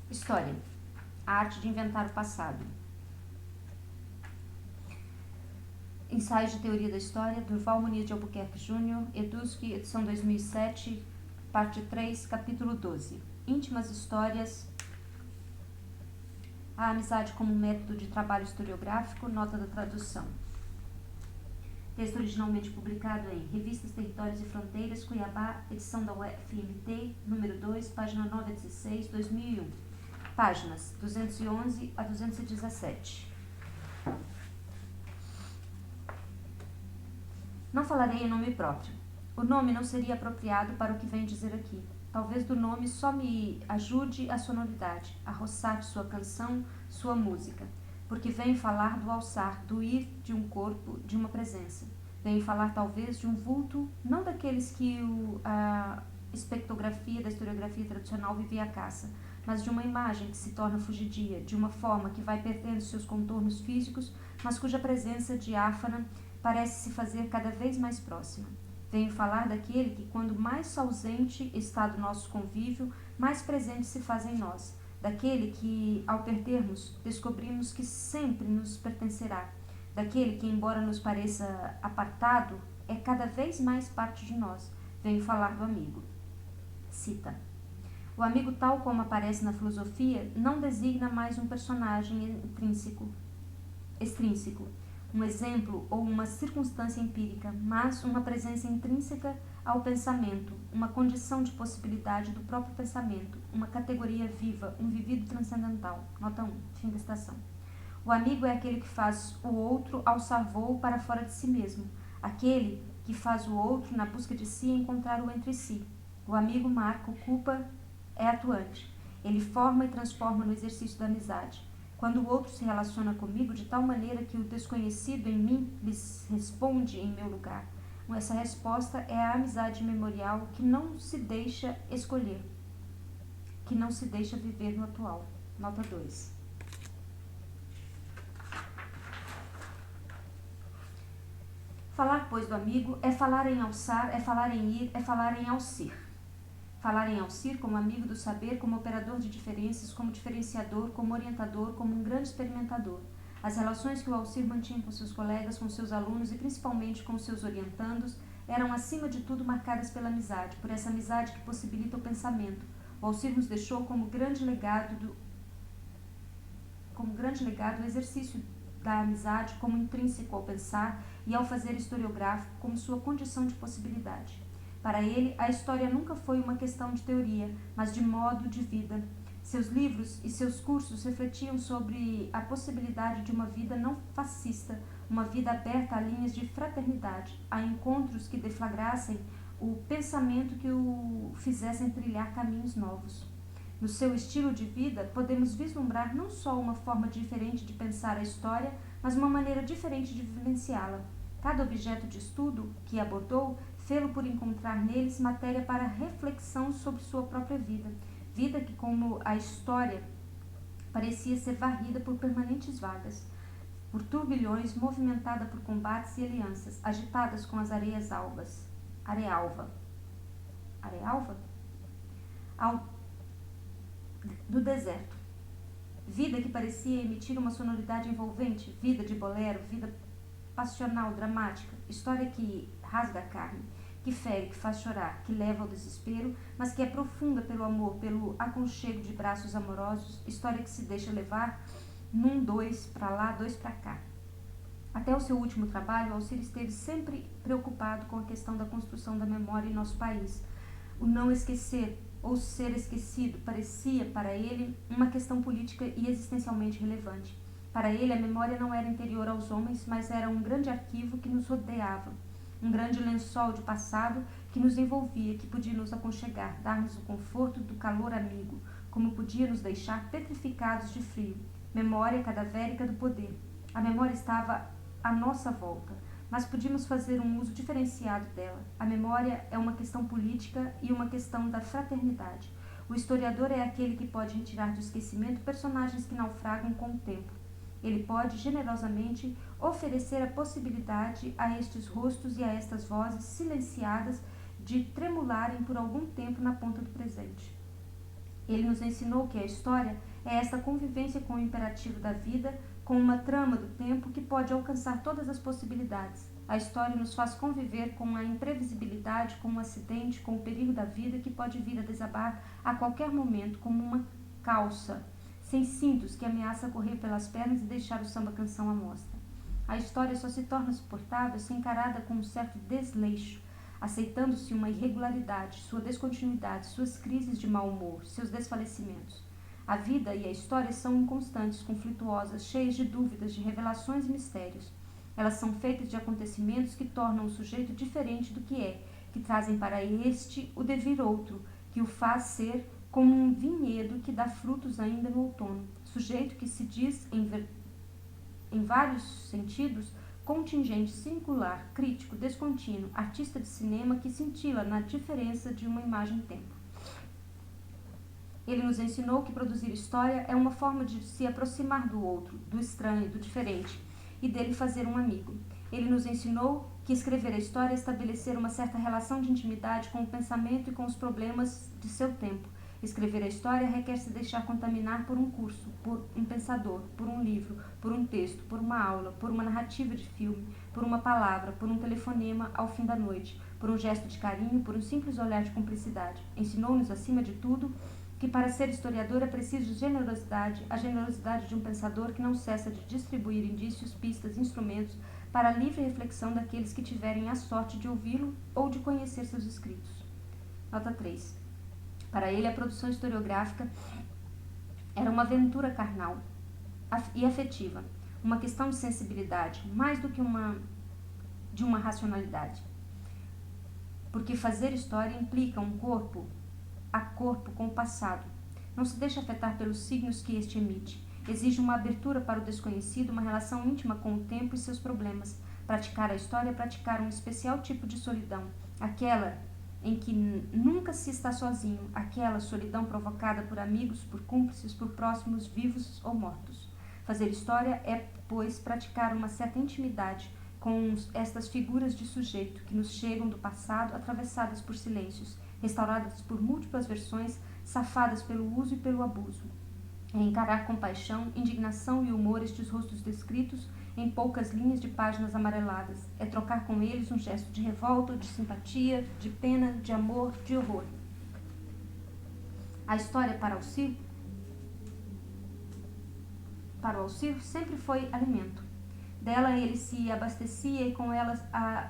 História. A arte de inventar o passado. Ensaios de Teoria da História, Durval Muniz de Albuquerque Jr., EDUSC, edição 2007, parte 3, capítulo 12. Íntimas histórias. A amizade como método de trabalho historiográfico, nota da tradução. Texto originalmente publicado em Revistas Territórios e Fronteiras, Cuiabá, edição da UFMT, número 2, página 9 a 16, 2001. Páginas 211 a 217. Não falarei em nome próprio. O nome não seria apropriado para o que venho dizer aqui. Talvez do nome só me ajude a sonoridade, a roçar sua canção, sua música. Porque venho falar do alçar, do ir de um corpo, de uma presença. Venho falar talvez de um vulto, não daqueles que a espectrografia da historiografia tradicional vivia à caça, mas de uma imagem que se torna fugidia, de uma forma que vai perdendo seus contornos físicos, mas cuja presença diáfana parece se fazer cada vez mais próxima. Venho falar daquele que, quando mais ausente está do nosso convívio, mais presente se faz em nós. Daquele que, ao perdermos, descobrimos que sempre nos pertencerá. Daquele que, embora nos pareça apartado, é cada vez mais parte de nós. Venho falar do amigo. Cita. O amigo, tal como aparece na filosofia, não designa mais um personagem extrínseco, um exemplo ou uma circunstância empírica, mas uma presença intrínseca ao pensamento, uma condição de possibilidade do próprio pensamento, uma categoria viva, um vivido transcendental. Nota 1, fim da estação. O amigo é aquele que faz o outro alçar voo para fora de si mesmo, aquele que faz o outro, na busca de si, encontrar o entre si. O amigo marca, ocupa, é atuante. Ele forma e transforma no exercício da amizade. Quando o outro se relaciona comigo de tal maneira que o desconhecido em mim lhes responde em meu lugar. Essa resposta é a amizade memorial que não se deixa escolher, que não se deixa viver no atual. Nota 2. Falar, pois, do amigo é falar em alçar, é falar em ir, é falar em alcir. Falar em Alcir como amigo do saber, como operador de diferenças, como diferenciador, como orientador, como um grande experimentador. As relações que o Alcir mantinha com seus colegas, com seus alunos e principalmente com seus orientandos eram acima de tudo marcadas pela amizade, por essa amizade que possibilita o pensamento. O Alcir nos deixou como grande legado o exercício da amizade como intrínseco ao pensar e ao fazer historiográfico como sua condição de possibilidade. Para ele, a história nunca foi uma questão de teoria, mas de modo de vida. Seus livros e seus cursos refletiam sobre a possibilidade de uma vida não fascista, uma vida aberta a linhas de fraternidade, a encontros que deflagrassem o pensamento que o fizessem trilhar caminhos novos. No seu estilo de vida, podemos vislumbrar não só uma forma diferente de pensar a história, mas uma maneira diferente de vivenciá-la. Cada objeto de estudo que abordou fê-lo por encontrar neles matéria para reflexão sobre sua própria vida, vida que, como a história, parecia ser varrida por permanentes vagas, por turbilhões, movimentada por combates e alianças, agitadas com as areias alvas, arealva, do deserto. Vida que parecia emitir uma sonoridade envolvente, vida de bolero, vida passional, dramática, história que rasga a carne, que fere, que faz chorar, que leva ao desespero, mas que é profunda pelo amor, pelo aconchego de braços amorosos, história que se deixa levar num dois para lá, dois para cá. Até o seu último trabalho, Alcir esteve sempre preocupado com a questão da construção da memória em nosso país. O não esquecer ou ser esquecido parecia, para ele, uma questão política e existencialmente relevante. Para ele, a memória não era interior aos homens, mas era um grande arquivo que nos rodeava, um grande lençol de passado que nos envolvia, que podia nos aconchegar, dar-nos o conforto do calor amigo, como podia nos deixar petrificados de frio. Memória cadavérica do poder. A memória estava à nossa volta, mas podíamos fazer um uso diferenciado dela. A memória é uma questão política e uma questão da fraternidade. O historiador é aquele que pode retirar do esquecimento personagens que naufragam com o tempo. Ele pode, generosamente, oferecer a possibilidade a estes rostos e a estas vozes silenciadas de tremularem por algum tempo na ponta do presente. Ele nos ensinou que a história é esta convivência com o imperativo da vida, com uma trama do tempo que pode alcançar todas as possibilidades. A história nos faz conviver com a imprevisibilidade, com o acidente, com o perigo da vida que pode vir a desabar a qualquer momento, como uma calça sem cintos que ameaça correr pelas pernas e deixar o samba-canção à mostra. A história só se torna suportável se encarada com um certo desleixo, aceitando-se uma irregularidade, sua descontinuidade, suas crises de mau humor, seus desfalecimentos. A vida e a história são inconstantes, conflituosas, cheias de dúvidas, de revelações e mistérios. Elas são feitas de acontecimentos que tornam o sujeito diferente do que é, que trazem para este o devir outro, que o faz ser como um vinhedo que dá frutos ainda no outono, sujeito que se diz, em vários sentidos, contingente, singular, crítico, descontínuo, artista de cinema que cintila na diferença de uma imagem-tempo. Ele nos ensinou que produzir história é uma forma de se aproximar do outro, do estranho, do diferente, e dele fazer um amigo. Ele nos ensinou que escrever a história é estabelecer uma certa relação de intimidade com o pensamento e com os problemas de seu tempo. Escrever a história requer se deixar contaminar por um curso, por um pensador, por um livro, por um texto, por uma aula, por uma narrativa de filme, por uma palavra, por um telefonema ao fim da noite, por um gesto de carinho, por um simples olhar de cumplicidade. Ensinou-nos, acima de tudo, que para ser historiador é preciso generosidade, a generosidade de um pensador que não cessa de distribuir indícios, pistas, instrumentos para a livre reflexão daqueles que tiverem a sorte de ouvi-lo ou de conhecer seus escritos. Nota 3. Para ele, a produção historiográfica era uma aventura carnal e afetiva, uma questão de sensibilidade, mais do que de uma racionalidade. Porque fazer história implica um corpo a corpo com o passado. Não se deixa afetar pelos signos que este emite. Exige uma abertura para o desconhecido, uma relação íntima com o tempo e seus problemas. Praticar a história é praticar um especial tipo de solidão, aquela em que nunca se está sozinho, aquela solidão provocada por amigos, por cúmplices, por próximos vivos ou mortos. Fazer história é, pois, praticar uma certa intimidade com estas figuras de sujeito que nos chegam do passado, atravessadas por silêncios, restauradas por múltiplas versões, safadas pelo uso e pelo abuso. É encarar com paixão, indignação e humor estes rostos descritos em poucas linhas de páginas amareladas. É trocar com eles um gesto de revolta, de simpatia, de pena, de amor, de horror. A história para Alcir sempre foi alimento. Dela ele se abastecia e com ela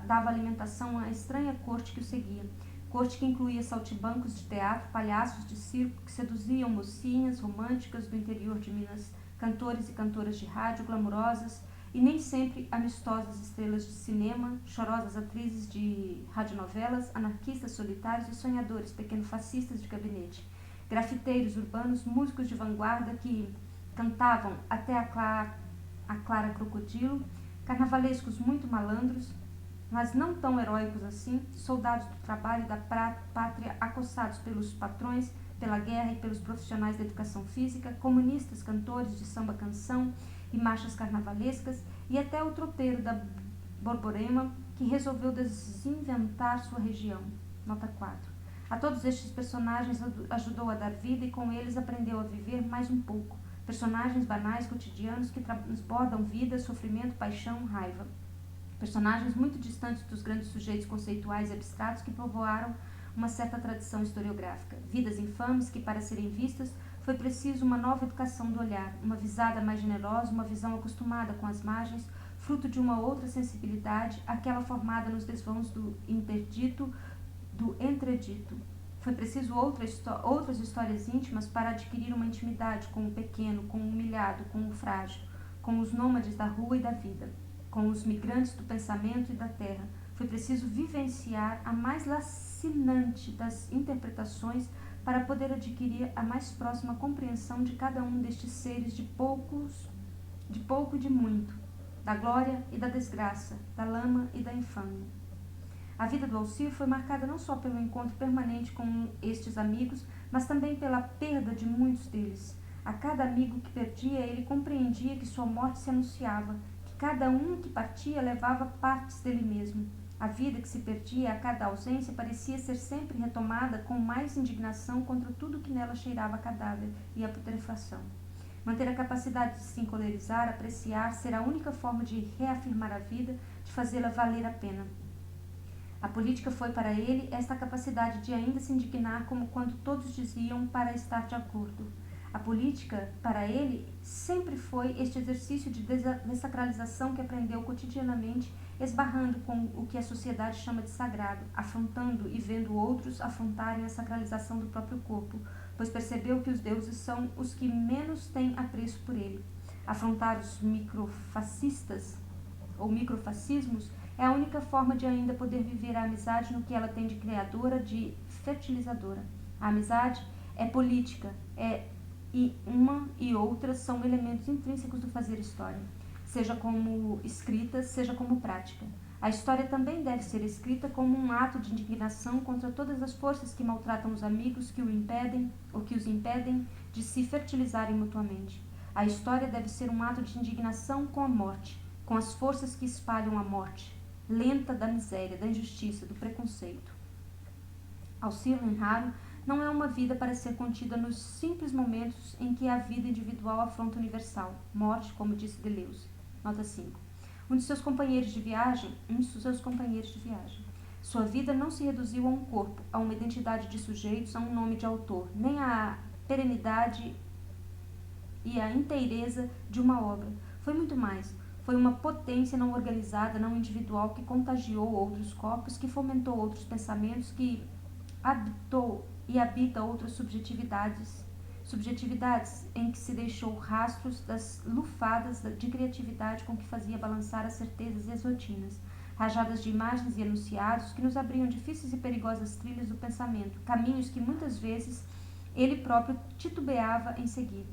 dava alimentação à estranha corte que o seguia. Corte que incluía saltimbancos de teatro, palhaços de circo que seduziam mocinhas românticas do interior de Minas, cantores e cantoras de rádio glamourosas e nem sempre amistosas estrelas de cinema, chorosas atrizes de radionovelas, anarquistas solitários e sonhadores pequeno-fascistas de gabinete, grafiteiros urbanos, músicos de vanguarda que cantavam até a clara crocodilo, carnavalescos muito malandros, mas não tão heróicos assim, soldados do trabalho e da pátria acossados pelos patrões, pela guerra e pelos profissionais da educação física, comunistas, cantores de samba-canção e marchas carnavalescas, e até o tropeiro da Borborema, que resolveu desinventar sua região. Nota 4. A todos estes personagens ajudou a dar vida e com eles aprendeu a viver mais um pouco. Personagens banais, cotidianos, que transbordam vida, sofrimento, paixão, raiva. Personagens muito distantes dos grandes sujeitos conceituais e abstratos que povoaram uma certa tradição historiográfica. Vidas infames que, para serem vistas, foi preciso uma nova educação do olhar, uma visada mais generosa, uma visão acostumada com as margens, fruto de uma outra sensibilidade, aquela formada nos desvãos do interdito, do entredito. Foi preciso outras histórias íntimas para adquirir uma intimidade com o pequeno, com o humilhado, com o frágil, com os nômades da rua e da vida, com os migrantes do pensamento e da terra. Foi preciso vivenciar a mais lacinante das interpretações para poder adquirir a mais próxima compreensão de cada um destes seres de pouco e de muito, da glória e da desgraça, da lama e da infâmia. A vida do Alcir foi marcada não só pelo encontro permanente com estes amigos, mas também pela perda de muitos deles. A cada amigo que perdia, ele compreendia que sua morte se anunciava, que cada um que partia levava partes dele mesmo. A vida que se perdia a cada ausência parecia ser sempre retomada com mais indignação contra tudo que nela cheirava a cadáver e a putrefação. Manter a capacidade de se encolerizar, apreciar, ser a única forma de reafirmar a vida, de fazê-la valer a pena. A política foi para ele esta capacidade de ainda se indignar como quando todos diziam para estar de acordo. A política, para ele, sempre foi este exercício de desacralização que aprendeu cotidianamente, esbarrando com o que a sociedade chama de sagrado, afrontando e vendo outros afrontarem a sacralização do próprio corpo, pois percebeu que os deuses são os que menos têm apreço por ele. Afrontar os microfascistas ou microfascismos é a única forma de ainda poder viver a amizade no que ela tem de criadora, de fertilizadora. A amizade é política, e uma e outra são elementos intrínsecos do fazer história, seja como escrita, seja como prática. A história também deve ser escrita como um ato de indignação contra todas as forças que maltratam os amigos, que o impedem ou que os impedem de se fertilizarem mutuamente. A história deve ser um ato de indignação com a morte, com as forças que espalham a morte, lenta da miséria, da injustiça, do preconceito. Auxílio raro não é uma vida para ser contida nos simples momentos em que a vida individual afronta o universal, morte, como disse Deleuze. Nota 5. Um de seus companheiros de viagem. Sua vida não se reduziu a um corpo, a uma identidade de sujeitos, a um nome de autor, nem à perenidade e à inteireza de uma obra. Foi muito mais. Foi uma potência não organizada, não individual, que contagiou outros corpos, que fomentou outros pensamentos, que habitou e habita outras subjetividades em que se deixou rastros das lufadas de criatividade com que fazia balançar as certezas e as rotinas, rajadas de imagens e enunciados que nos abriam difíceis e perigosas trilhas do pensamento, caminhos que muitas vezes ele próprio titubeava em seguir.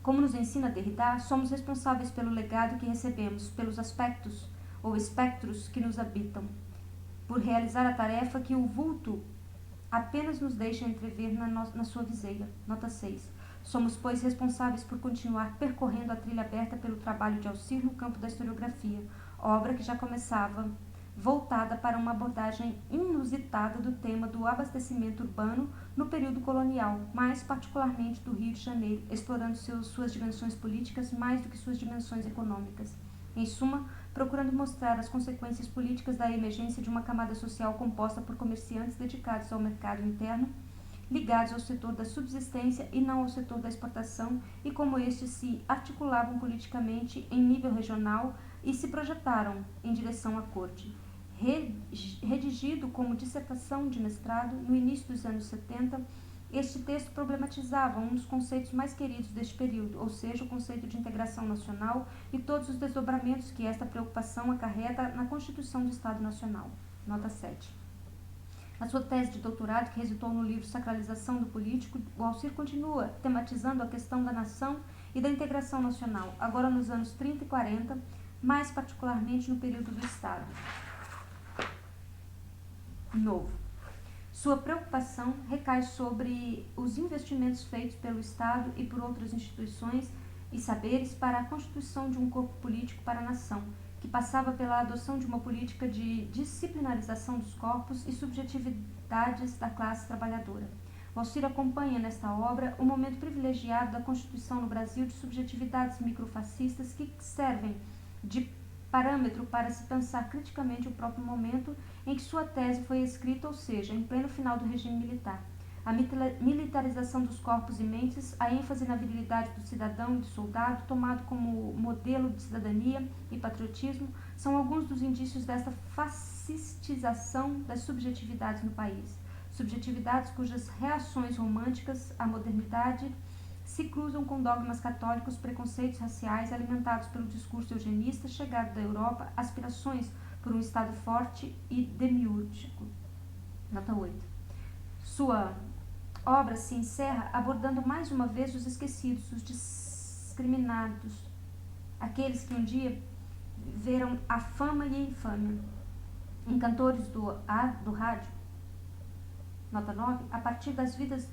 Como nos ensina Derrida, somos responsáveis pelo legado que recebemos, pelos aspectos ou espectros que nos habitam, por realizar a tarefa que o vulto apenas nos deixa entrever na sua viseira. Nota 6. Somos, pois, responsáveis por continuar percorrendo a trilha aberta pelo trabalho de Auxílio no campo da historiografia, obra que já começava voltada para uma abordagem inusitada do tema do abastecimento urbano no período colonial, mais particularmente do Rio de Janeiro, explorando suas dimensões políticas mais do que suas dimensões econômicas. Em suma, procurando mostrar as consequências políticas da emergência de uma camada social composta por comerciantes dedicados ao mercado interno, ligados ao setor da subsistência e não ao setor da exportação, e como estes se articulavam politicamente em nível regional e se projetaram em direção à corte. Redigido como dissertação de mestrado no início dos anos 70, este texto problematizava um dos conceitos mais queridos deste período, ou seja, o conceito de integração nacional e todos os desdobramentos que esta preocupação acarreta na Constituição do Estado Nacional. Nota 7. Na sua tese de doutorado, que resultou no livro Sacralização do Político, o Alcir continua tematizando a questão da nação e da integração nacional, agora nos anos 30 e 40, mais particularmente no período do Estado Novo. Sua preocupação recai sobre os investimentos feitos pelo Estado e por outras instituições e saberes para a constituição de um corpo político para a nação, que passava pela adoção de uma política de disciplinarização dos corpos e subjetividades da classe trabalhadora. O Alcir acompanha nesta obra o momento privilegiado da constituição no Brasil de subjetividades microfascistas que servem de parâmetro para se pensar criticamente o próprio momento em que sua tese foi escrita, ou seja, em pleno final do regime militar. A militarização dos corpos e mentes, a ênfase na virilidade do cidadão e do soldado, tomado como modelo de cidadania e patriotismo, são alguns dos indícios desta fascistização das subjetividades no país. Subjetividades cujas reações românticas à modernidade se cruzam com dogmas católicos, preconceitos raciais alimentados pelo discurso eugenista chegado da Europa, aspirações por um Estado forte e demiúrgico. Nota 8. Sua obra se encerra abordando mais uma vez os esquecidos, os discriminados, aqueles que um dia viveram a fama e a infâmia. Em Cantores do Rádio, Nota 9, a partir das vidas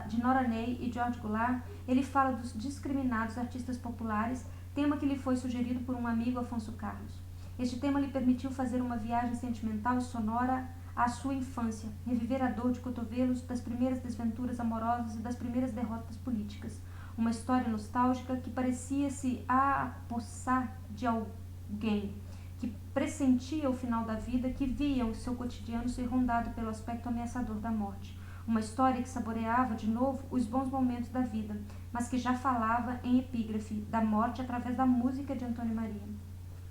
de Nora Ney e George Goulart, ele fala dos discriminados artistas populares, tema que lhe foi sugerido por um amigo, Afonso Carlos. Este tema lhe permitiu fazer uma viagem sentimental e sonora à sua infância, reviver a dor de cotovelos das primeiras desventuras amorosas e das primeiras derrotas políticas. Uma história nostálgica que parecia se apossar de alguém que pressentia o final da vida, que via o seu cotidiano ser rondado pelo aspecto ameaçador da morte. Uma história que saboreava de novo os bons momentos da vida, mas que já falava em epígrafe da morte através da música de Antônio Maria.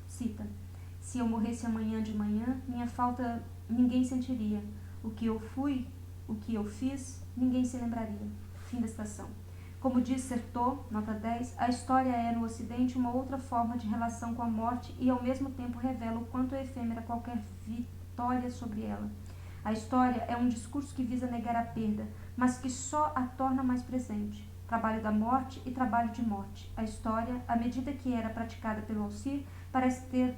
Cita: se eu morresse amanhã de manhã, minha falta ninguém sentiria. O que eu fui, o que eu fiz, ninguém se lembraria. Fim da citação. Como diz Certeau, nota 10, a história é, no Ocidente, uma outra forma de relação com a morte e, ao mesmo tempo, revela o quanto é efêmera qualquer vitória sobre ela. A história é um discurso que visa negar a perda, mas que só a torna mais presente. Trabalho da morte e trabalho de morte. A história, à medida que era praticada pelo Alcir, parece ter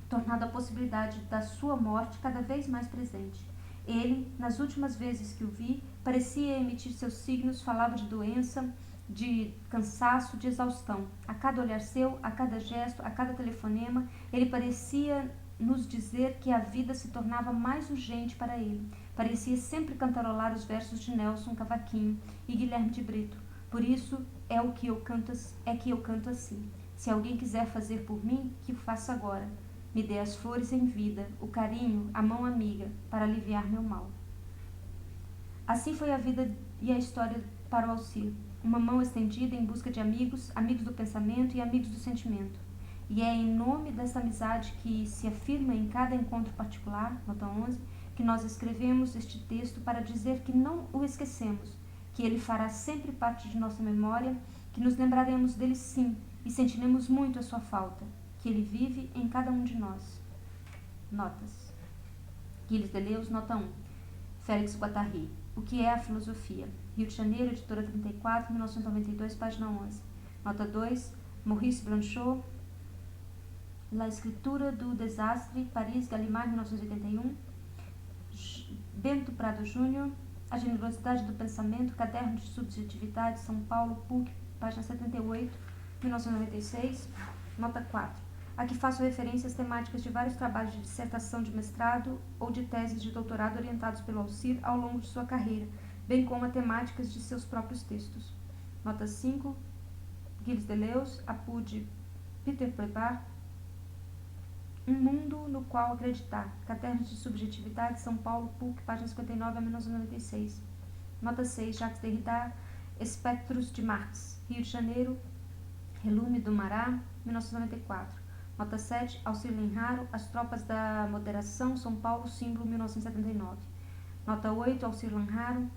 tornado a possibilidade da sua morte cada vez mais presente. Ele, nas últimas vezes que o vi, parecia emitir seus signos, falava de doença, de cansaço, de exaustão. A cada olhar seu, a cada gesto, a cada telefonema, ele parecia nos dizer que a vida se tornava mais urgente para ele. Parecia sempre cantarolar os versos de Nelson Cavaquinho e Guilherme de Brito. Por isso é que eu canto assim. Se alguém quiser fazer por mim, que o faça agora. Me dê as flores em vida, o carinho, a mão amiga, para aliviar meu mal. Assim foi a vida e a história para o Alcir. Uma mão estendida em busca de amigos, amigos do pensamento e amigos do sentimento. E é em nome dessa amizade que se afirma em cada encontro particular, nota 11, que nós escrevemos este texto para dizer que não o esquecemos, que ele fará sempre parte de nossa memória, que nos lembraremos dele sim e sentiremos muito a sua falta, que ele vive em cada um de nós. Notas. Gilles Deleuze, nota 1. Félix Guattari. O que é a filosofia? Rio de Janeiro, editora 34, 1992, página 11. Nota 2. Maurice Blanchot. La Escritura do Desastre, Paris, Gallimard, 1981. Bento Prado Júnior. A Generosidade do Pensamento, Caderno de Subjetividade, São Paulo, PUC, página 78, 1996. Nota 4. Aqui faço referência às temáticas de vários trabalhos de dissertação de mestrado ou de teses de doutorado orientados pelo Alcir ao longo de sua carreira, bem como a temáticas de seus próprios textos. Nota 5. Gilles Deleuze, Apu de Peter Prebar. Um Mundo no Qual Acreditar. Cadernos de Subjetividade, São Paulo, PUC, página 59 a 1996. Nota 6. Jacques Derrida, Espectros de Marx. Rio de Janeiro, Relume do Mará, 1994. Nota 7. Alcir Lenharo, As Tropas da Moderação, São Paulo, Símbolo, 1979. Nota 8. Alcir Lenharo,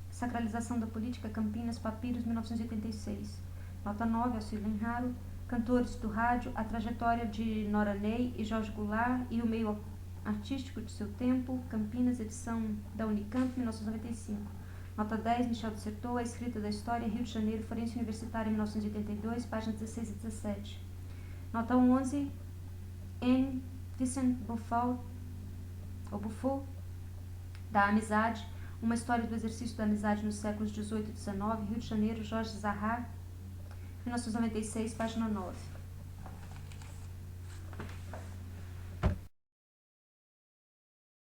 Sacralização da Política, Campinas, Papiros, 1986. Nota 9. Alcir Lenharo, Cantores do Rádio, A Trajetória de Nora Ney e Jorge Goulart e o Meio Artístico de Seu Tempo, Campinas, edição da Unicamp, 1995. Nota 10. Michel de Certeau, A Escrita da História, Rio de Janeiro, Forense Universitária, 1982, páginas 16 e 17. Nota 11. N. Vincent Buffon, da Amizade, Uma História do Exercício da Amizade nos séculos XVIII e XIX, Rio de Janeiro, Jorge Zahar, 1996, página 9.